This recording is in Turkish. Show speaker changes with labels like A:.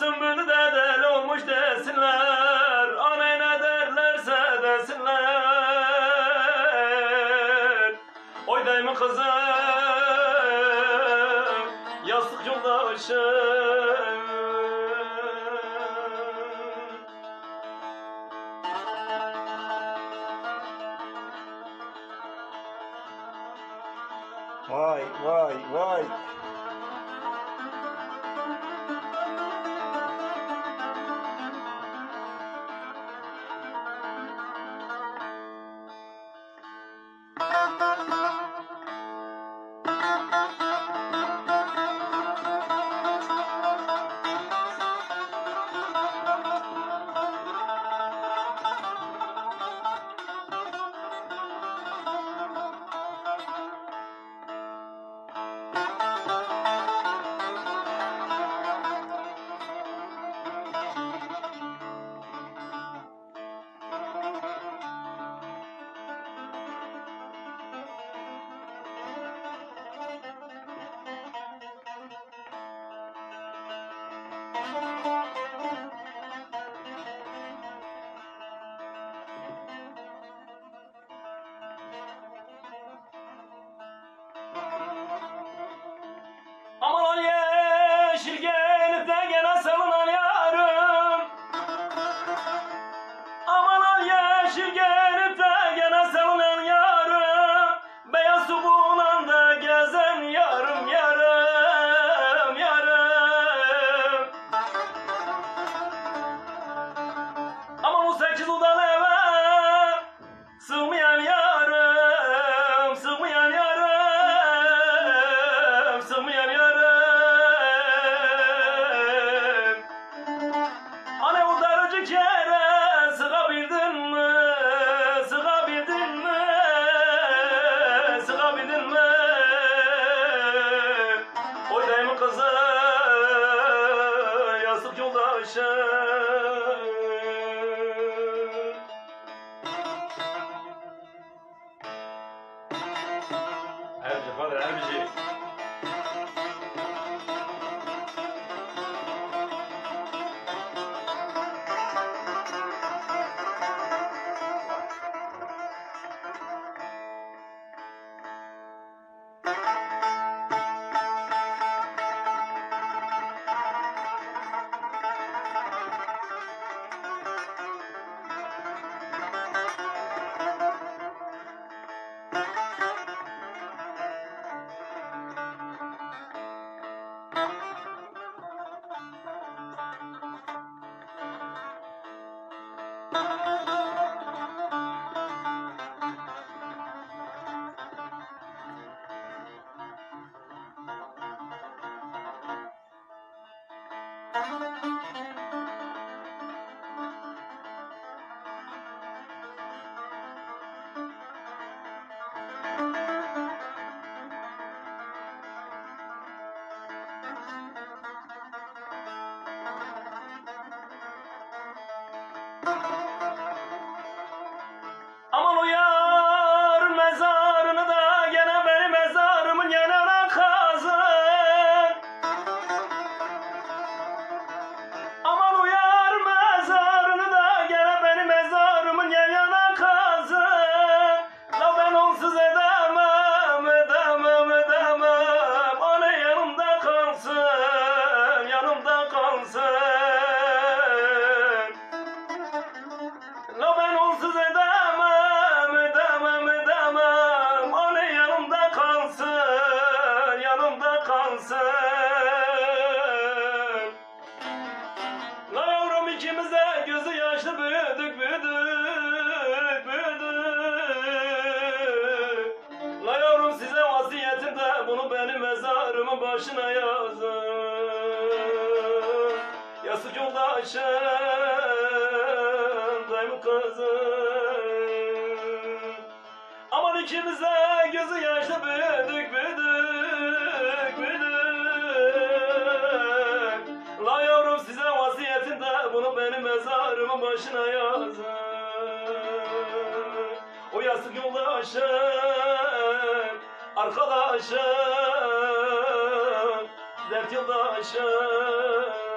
A: sümbülü de deli olmuş desinler, anay ne derlerse desinler. Oy dayımın kızı yastık yoldaşım.
B: Vay vay vay. Aman al yeşil gelip de gene salınan yarım. Aman al yeşil gelip de gene salınan yarım. Beyaz su bulanda gezen yarım yarım yarım. Aman o 8 odalı eve sığmayan yarım, sığmayan yarım, sığmayan yarım. Anne o daracık yere sığabildin mi, sığabildin mi, sığabildin mi? Oy dayımın kızı yastık yoldaşım. Erbici Kadir Erbici. Aman o yar mezarını da gene benim mezarımın yanına kazın. Aman o yar mezarını da gene benim mezarımın yanına kazın. La ben onsuz edemem, edemem, edemem. Anne yanımda kalsın, yanımda kalsın. La ben onsuz edemem, edemem, edemem. Anne yanımda kalsın, yanımda kalsın. La yavrum ikimiz de gözü yaşlı büyüdük, büyüdük, büyüdük. La yavrum size vasiyetimde bunu benim mezarımın başına yazın. Yastık yoldaşım, dayımın kızı. Aman ikimiz de gözü yaşlı büyüdük, büyüdük, büyüdük. La yavrum size vasiyetimde bunu benim mezarımın başına yazın. O yastık yoldaşım, arkadaşım, dert yoldaşım.